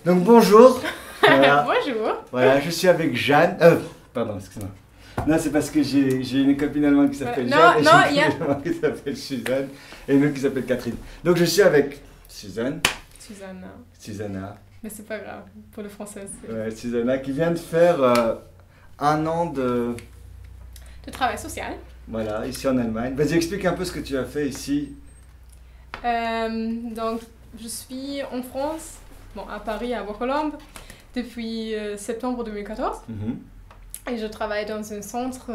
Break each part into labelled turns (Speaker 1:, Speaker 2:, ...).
Speaker 1: Donc bonjour. Voilà.
Speaker 2: Bonjour.
Speaker 1: Voilà, je suis avec Jeanne. Pardon, excuse-moi. Non, c'est parce que j'ai une copine allemande qui s'appelle Jeanne et j'ai une copine allemande qui s'appelle Suzanne et une autre qui s'appelle Catherine. Donc je suis avec Suzanne. Susanna.
Speaker 2: Mais c'est pas grave, pour le français.
Speaker 1: Ouais, Susanna qui vient de faire un an de
Speaker 2: travail social.
Speaker 1: Voilà, ici en Allemagne. Vas-y, explique un peu ce que tu as fait ici.
Speaker 2: Donc, je suis en France, bon, à Paris, à Bourg-Colombes, depuis septembre 2014. Et je travaille dans un centre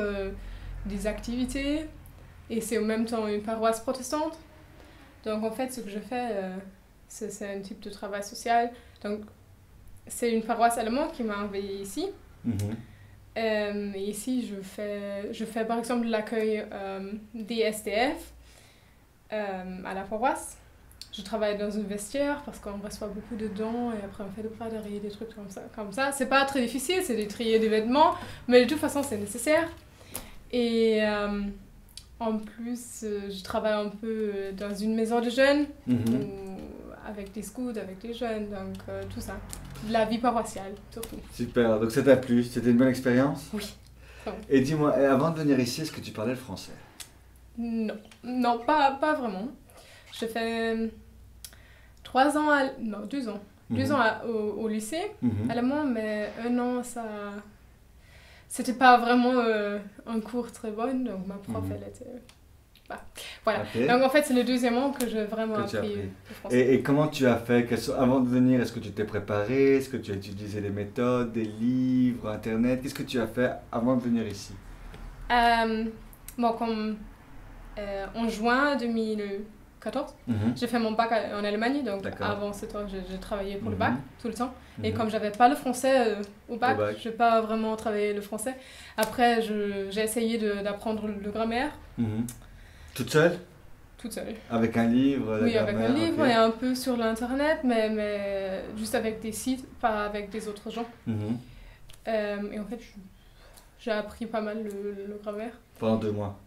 Speaker 2: des activités. Et c'est en même temps une paroisse protestante. Donc, en fait, ce que je fais, c'est un type de travail social. Donc, c'est une paroisse allemande qui m'a envoyée ici. Et ici, je fais par exemple l'accueil des SDF à la paroisse. Je travaille dans un vestiaire parce qu'on reçoit beaucoup de dons et après on fait des braderies, des trucs comme ça. C'est pas très difficile, c'est de trier des vêtements, mais de toute façon c'est nécessaire. Et en plus, je travaille un peu dans une maison de jeunes, avec des scouts, avec des jeunes, donc tout ça. La vie paroissiale, surtout.
Speaker 1: Super, donc ça t'a plu? C'était une bonne expérience?
Speaker 2: Oui.
Speaker 1: Et dis-moi, avant de venir ici, est-ce que tu parlais le français?
Speaker 2: Non, pas vraiment. Je fais 2 ans. 2 ans au lycée, allemand, mais 1 an, c'était pas vraiment un cours très bon, donc ma prof, elle était... Bah, voilà. Okay. Donc en fait, c'est le 2e an que j'ai vraiment appris le français.
Speaker 1: Et comment tu as fait? Avant de venir, est-ce que tu t'es préparé? Est-ce que tu as utilisé des méthodes, des livres, Internet? Qu'est-ce que tu as fait avant de venir ici?
Speaker 2: Bon, comme en juin 2014, j'ai fait mon bac en Allemagne, donc avant ce temps, j'ai travaillé pour le bac tout le temps. Et comme j'avais pas le français au bac, je n'ai pas vraiment travaillé le français. Après, j'ai essayé d'apprendre le grammaire.
Speaker 1: Toute seule?
Speaker 2: Toute seule.
Speaker 1: Avec un livre?
Speaker 2: Oui, avec un livre et un peu sur l'internet, mais juste avec des sites, pas avec des autres gens. Et en fait, j'ai appris pas mal le grammaire.
Speaker 1: Pendant 2 mois?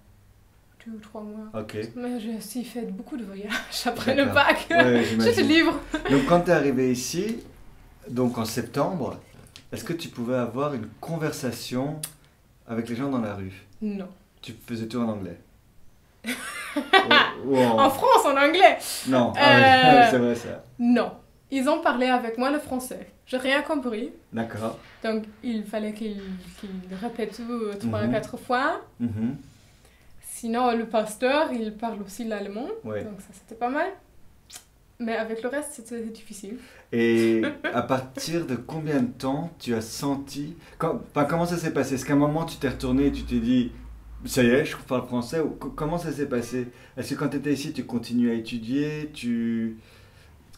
Speaker 2: 2 ou 3 mois.
Speaker 1: Ok.
Speaker 2: Mais j'ai aussi fait beaucoup de voyages après le bac.
Speaker 1: Ouais,
Speaker 2: J'étais libre.
Speaker 1: Donc quand tu es arrivé ici, donc en septembre, est-ce que tu pouvais avoir une conversation avec les gens dans la rue?
Speaker 2: Non.
Speaker 1: Tu faisais tout en anglais?
Speaker 2: En France, en anglais?
Speaker 1: Non, c'est vrai ça.
Speaker 2: Non. Ils ont parlé avec moi le français. J'ai rien compris.
Speaker 1: D'accord.
Speaker 2: Donc, il fallait qu'ils répètent tout 3-4 fois. Sinon, le pasteur, il parle aussi l'allemand. Donc, ça, c'était pas mal. Mais avec le reste, c'était difficile.
Speaker 1: Et à partir de combien de temps tu as senti... Comment ça s'est passé? Est-ce qu'à un moment, tu t'es retourné et tu t'es dit... Ça y est, je parle français. Comment ça s'est passé? Est-ce que quand tu étais ici, tu continues à étudier?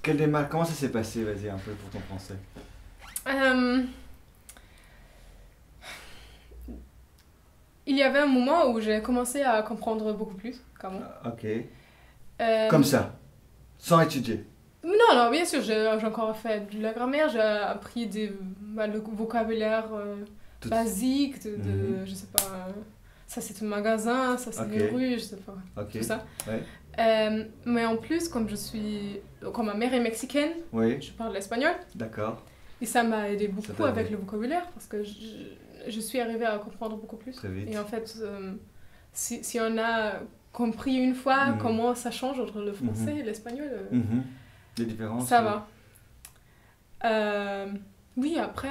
Speaker 1: Comment ça s'est passé? Vas-y, un peu pour ton français.
Speaker 2: Il y avait un moment où j'ai commencé à comprendre beaucoup plus qu'avant.
Speaker 1: Ok. Comme ça? Sans étudier?
Speaker 2: Non, bien sûr, j'ai encore fait de la grammaire, j'ai appris le vocabulaire basique, je sais pas... Ça, c'est un magasin, ça, c'est une rue, je sais pas, tout ça. Mais en plus, comme ma mère est mexicaine, je parle l'espagnol.
Speaker 1: D'accord.
Speaker 2: Et ça m'a aidé beaucoup avec le vocabulaire, parce que je suis arrivée à comprendre beaucoup plus.
Speaker 1: Très vite.
Speaker 2: Et en fait, si on a compris une fois comment ça change entre le français et l'espagnol,
Speaker 1: les différences,
Speaker 2: ça va. Oui, après,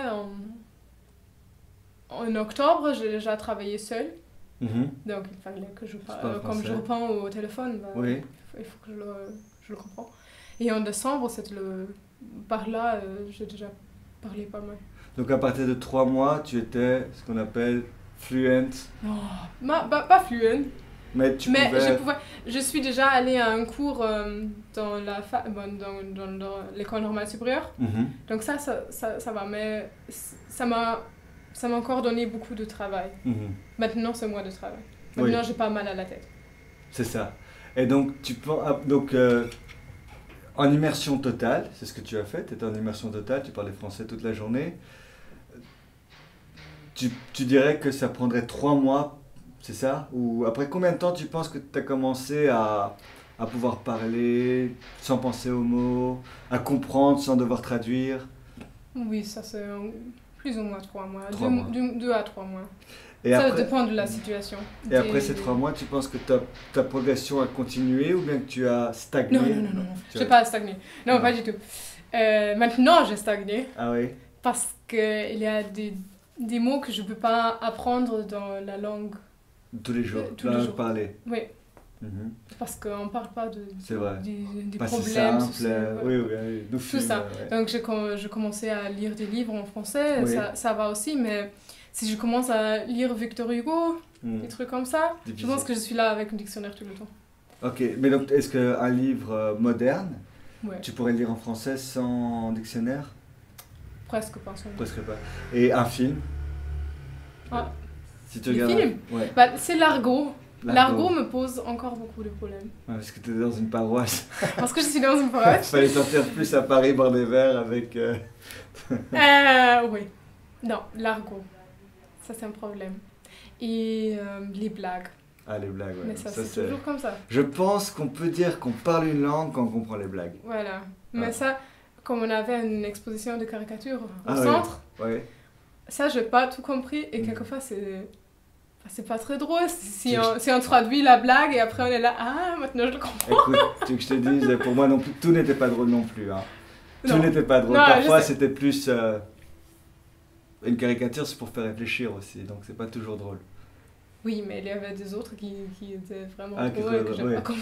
Speaker 2: en octobre, j'ai déjà travaillé seule. Donc il fallait que je parle, comme je réponds au téléphone, il faut que je le comprends. Et en décembre, par là, j'ai déjà parlé pas mal.
Speaker 1: Donc à partir de 3 mois, tu étais ce qu'on appelle fluent?
Speaker 2: Pas fluent.
Speaker 1: Mais
Speaker 2: je suis déjà allée à un cours dans l'école normale supérieure. Donc ça va, mais ça m'a encore donné beaucoup de travail. Maintenant, c'est moi de travail. Maintenant, j'ai pas mal à la tête.
Speaker 1: C'est ça. Et donc, en immersion totale, c'est ce que tu as fait, tu étais en immersion totale, tu parlais français toute la journée. Tu dirais que ça prendrait 3 mois, c'est ça? Ou après combien de temps tu penses que tu as commencé à pouvoir parler sans penser aux mots, à comprendre sans devoir traduire?
Speaker 2: Oui, ça c'est plus ou moins 3 mois. 2 à 3 mois.
Speaker 1: Et
Speaker 2: ça
Speaker 1: après,
Speaker 2: dépend de la situation.
Speaker 1: Et après ces 3 mois, tu penses que ta progression a continué ou bien que tu as stagné?
Speaker 2: Non. Je n'ai pas stagné. Non, pas du tout. Maintenant, j'ai stagné.
Speaker 1: Ah oui?
Speaker 2: Parce qu'il y a des mots que je ne peux pas apprendre dans la langue.
Speaker 1: Tous les jours, tous les jours. Parler.
Speaker 2: Oui. Parce qu'on ne parle pas des
Speaker 1: pas
Speaker 2: problèmes.
Speaker 1: Si simple, oui,
Speaker 2: tout ça. Ouais. Donc j'ai commencé à lire des livres en français, oui. ça va aussi, mais si je commence à lire Victor Hugo, des trucs comme ça, difficile. Je pense que je suis là avec un dictionnaire tout le temps.
Speaker 1: Ok, mais donc est-ce qu'un livre moderne, tu pourrais le lire en français sans dictionnaire?
Speaker 2: Presque pas.
Speaker 1: Presque pas. Et un film? Si tu regardes.
Speaker 2: Film bah, c'est l'argot. L'argot me pose encore beaucoup de problèmes.
Speaker 1: Parce que tu es dans une paroisse.
Speaker 2: Parce que je suis dans une paroisse.
Speaker 1: Il fallait sortir plus à Paris, bord des Verts avec...
Speaker 2: oui. Non, l'argot. Ça, c'est un problème. Et les blagues.
Speaker 1: Ah, les blagues, ouais.
Speaker 2: Mais ça c'est toujours comme ça.
Speaker 1: Je pense qu'on peut dire qu'on parle une langue quand on comprend les blagues.
Speaker 2: Voilà. Mais ça, comme on avait une exposition de caricatures au centre, ça, je n'ai pas tout compris. Et quelquefois, c'est pas très drôle si on traduit la blague et après on est là, maintenant je le comprends.
Speaker 1: Écoute, tu veux que je te dise, pour moi non plus, tout n'était pas drôle non plus. Hein. Tout n'était pas drôle. Parfois c'était plus... une caricature c'est pour faire réfléchir aussi, donc c'est pas toujours drôle.
Speaker 2: Oui, mais il y avait des autres qui étaient vraiment drôles et que je n'ai pas compris.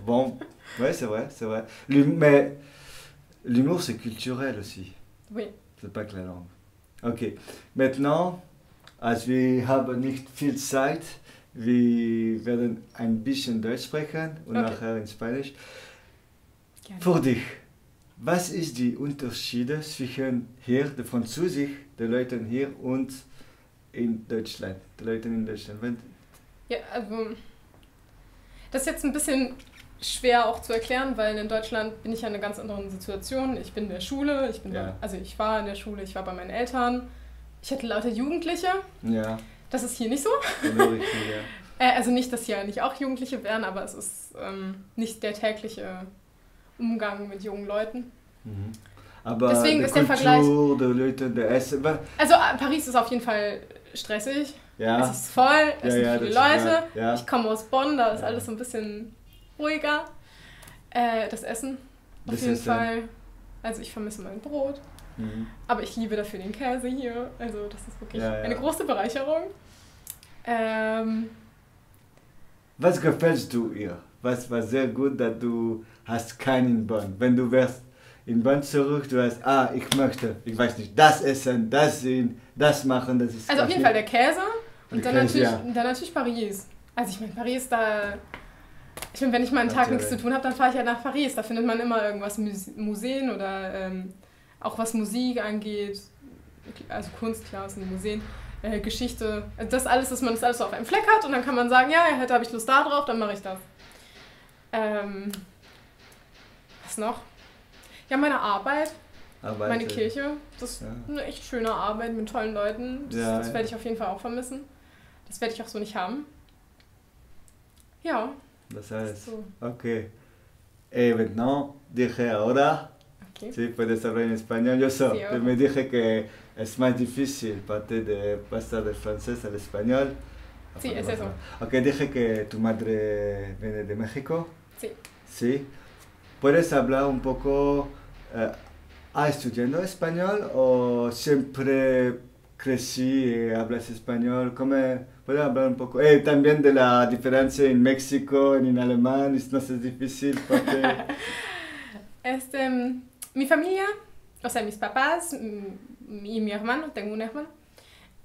Speaker 1: Bon, c'est vrai. Mais l'humour c'est culturel aussi.
Speaker 2: Oui.
Speaker 1: C'est pas que la langue. Ok, maintenant... Also wir haben nicht viel Zeit, wir werden ein bisschen Deutsch sprechen und nachher in Spanisch. Gerne. Für dich, was ist die Unterschiede zwischen hier, der Französisch, den Leuten hier und in Deutschland, den Leuten in Deutschland?
Speaker 2: Ja, also das ist jetzt ein bisschen schwer auch zu erklären, weil in Deutschland bin ich ja in einer ganz anderen Situation. Ich bin in der Schule, ich war in der Schule, ich war bei meinen Eltern. Ich hatte lauter Jugendliche.
Speaker 1: Ja.
Speaker 2: Das ist hier nicht so.
Speaker 1: Genau richtig, ja.
Speaker 2: Also nicht, dass hier nicht auch Jugendliche wären, aber es ist nicht der tägliche Umgang mit jungen Leuten.
Speaker 1: Aber
Speaker 2: deswegen ist der Vergleich...
Speaker 1: Also
Speaker 2: Paris ist auf jeden Fall stressig.
Speaker 1: Ja.
Speaker 2: Es ist voll, es sind viele Leute.
Speaker 1: Ja.
Speaker 2: Ich komme aus Bonn, da ist alles so ein bisschen ruhiger. Das Essen auf jeden Fall. Also ich vermisse mein Brot. Aber ich liebe dafür den Käse hier. Also das ist wirklich eine große Bereicherung.
Speaker 1: Was gefällst du ihr? Was war sehr gut, dass du hast keinen Bonn. Wenn du wärst in Bonn zurück, du hast, ich möchte, ich weiß nicht, das essen, das sehen, das machen, das ist...
Speaker 2: Also auf jeden Fall der Käse und dann natürlich Paris. Also ich meine, Paris da... Ich meine, wenn ich mal einen Tag nichts zu tun habe, dann fahre ich ja nach Paris. Da findet man immer irgendwas, Museen oder... auch was Musik angeht, also Kunst, klar, es sind Museen, Geschichte, also das alles, dass man das alles so auf einem Fleck hat und dann kann man sagen, ja, heute habe ich Lust da drauf, dann mache ich das. Was noch? Ja, meine Arbeit, meine Kirche, das ist eine echt schöne Arbeit mit tollen Leuten, das werde ich auf jeden Fall auch vermissen. Das werde ich auch so nicht haben. Ja.
Speaker 1: Das heißt, so. Okay. Et maintenant, dije ahora... Sí, puedes hablar en español. Yo me dije que es más difícil de pasar del francés al español.
Speaker 2: Sí, es eso.
Speaker 1: Ok, dije que tu madre viene de México.
Speaker 2: Sí.
Speaker 1: Sí. ¿Puedes hablar un poco, estudiando español o siempre crecí y hablas español? ¿Puedes hablar un poco? También de la diferencia en México, en alemán, no es difícil porque...
Speaker 2: Mi familia, o sea, mis papás y mi hermano, tengo un hermano,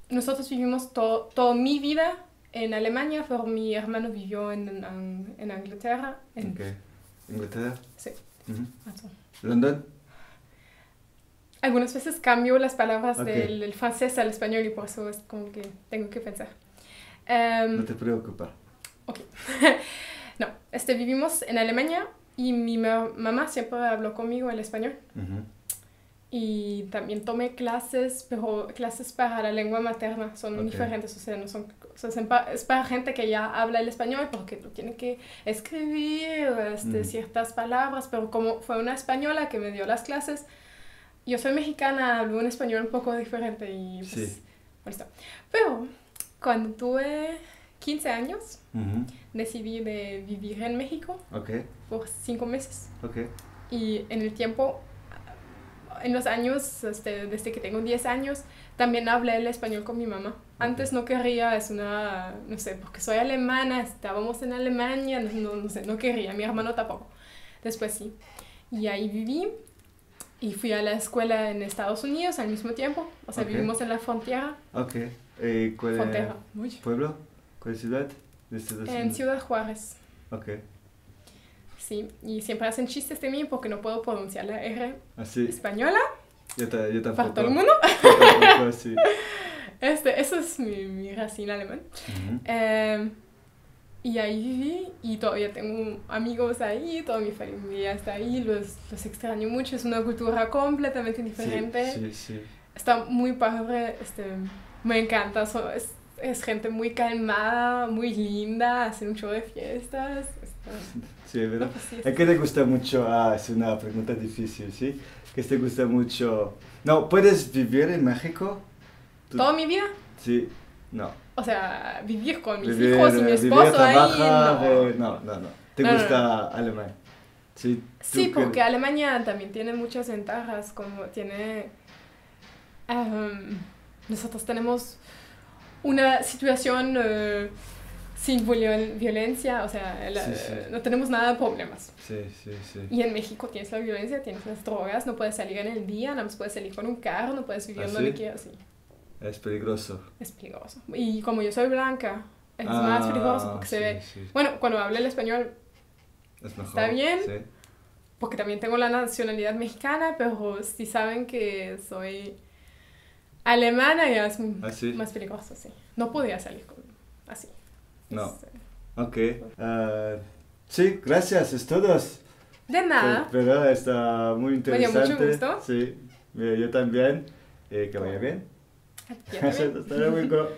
Speaker 2: nosotros vivimos toda mi vida en Alemania, pero mi hermano vivió en Inglaterra.
Speaker 1: ¿Inglaterra?
Speaker 2: Sí.
Speaker 1: ¿London?
Speaker 2: Algunas veces cambio las palabras del francés al español y por eso es como que tengo que pensar.
Speaker 1: No te preocupes.
Speaker 2: Ok. No, vivimos en Alemania. Y mi mamá siempre habló conmigo en español. Y también tomé clases, pero clases para la lengua materna son diferentes. O sea, no son, es para gente que ya habla el español porque no tiene que escribir ciertas palabras. Pero como fue una española que me dio las clases, yo soy mexicana, hablo un español un poco diferente y pues,
Speaker 1: Sí.
Speaker 2: bueno, está. Pero cuando tuve 15 años,
Speaker 1: Ujú.
Speaker 2: decidí de vivir en México
Speaker 1: Ok,
Speaker 2: por 5 meses.
Speaker 1: ok.
Speaker 2: Y en el tiempo, en los años, desde que tengo 10 años, también hablé el español con mi mamá. Antes no quería, no sé, porque soy alemana, estábamos en Alemania, no sé, no quería, mi hermano tampoco. Después sí. Y ahí viví y fui a la escuela en Estados Unidos al mismo tiempo. O sea,
Speaker 1: Ok.
Speaker 2: vivimos en la frontera.
Speaker 1: Ok. ¿Cuál
Speaker 2: Frontera. Uy.
Speaker 1: pueblo? ¿Cuál ciudad? De Estados
Speaker 2: En
Speaker 1: Unidos.
Speaker 2: Ciudad Juárez.
Speaker 1: Ok.
Speaker 2: Sí, y siempre hacen chistes de mí porque no puedo pronunciar la R
Speaker 1: Así.
Speaker 2: española
Speaker 1: Yo tampoco.
Speaker 2: para todo el mundo.
Speaker 1: Yo tampoco, sí.
Speaker 2: Eso es mi racine alemán.
Speaker 1: Ujú.
Speaker 2: Y ahí viví y todavía tengo amigos ahí, toda mi familia está ahí, los extraño mucho, es una cultura completamente diferente.
Speaker 1: Sí, sí.
Speaker 2: Está muy padre, me encanta, es gente muy calmada, muy linda, hacen un show de fiestas.
Speaker 1: Sí, es verdad.
Speaker 2: No, pues sí,
Speaker 1: ¿A qué te gusta mucho? Es una pregunta difícil, ¿sí? ¿Qué te gusta mucho? No, ¿puedes vivir en México? ¿Tú-
Speaker 2: toda mi vida,
Speaker 1: Sí, no.
Speaker 2: o sea, vivir con mis
Speaker 1: Vivir,
Speaker 2: hijos y mi
Speaker 1: vivir,
Speaker 2: esposo ahí,
Speaker 1: trabajar,
Speaker 2: no.
Speaker 1: no. ¿Te
Speaker 2: No, no,
Speaker 1: gusta alemán? Sí,
Speaker 2: Sí,
Speaker 1: tú
Speaker 2: porque Alemania también tiene muchas ventajas, como tiene... nosotros tenemos una situación sin violencia, o sea,
Speaker 1: Sí, sí.
Speaker 2: no tenemos nada de problemas.
Speaker 1: Sí, sí, sí.
Speaker 2: Y en México tienes la violencia, tienes las drogas, no puedes salir en el día, nada más puedes salir con un carro, no puedes vivir
Speaker 1: ¿Ah,
Speaker 2: donde
Speaker 1: sí?
Speaker 2: quieras, sí,
Speaker 1: Es peligroso.
Speaker 2: es peligroso. Y como yo soy blanca, es más peligroso porque se ve...
Speaker 1: Sí.
Speaker 2: Bueno, cuando hablo el español,
Speaker 1: Es mejor.
Speaker 2: ¿está bien?
Speaker 1: Sí.
Speaker 2: porque también tengo la nacionalidad mexicana, pero si saben que soy alemana, ya es
Speaker 1: ¿Ah, sí?
Speaker 2: más peligroso, sí. No podía salir así.
Speaker 1: No.
Speaker 2: Es,
Speaker 1: Ok. Sí, gracias, es todo.
Speaker 2: de nada.
Speaker 1: Pero está muy
Speaker 2: Me dio
Speaker 1: interesante.
Speaker 2: mucho gusto.
Speaker 1: Sí, yo también. Que vaya bien.
Speaker 2: Ya también.
Speaker 1: Hasta luego.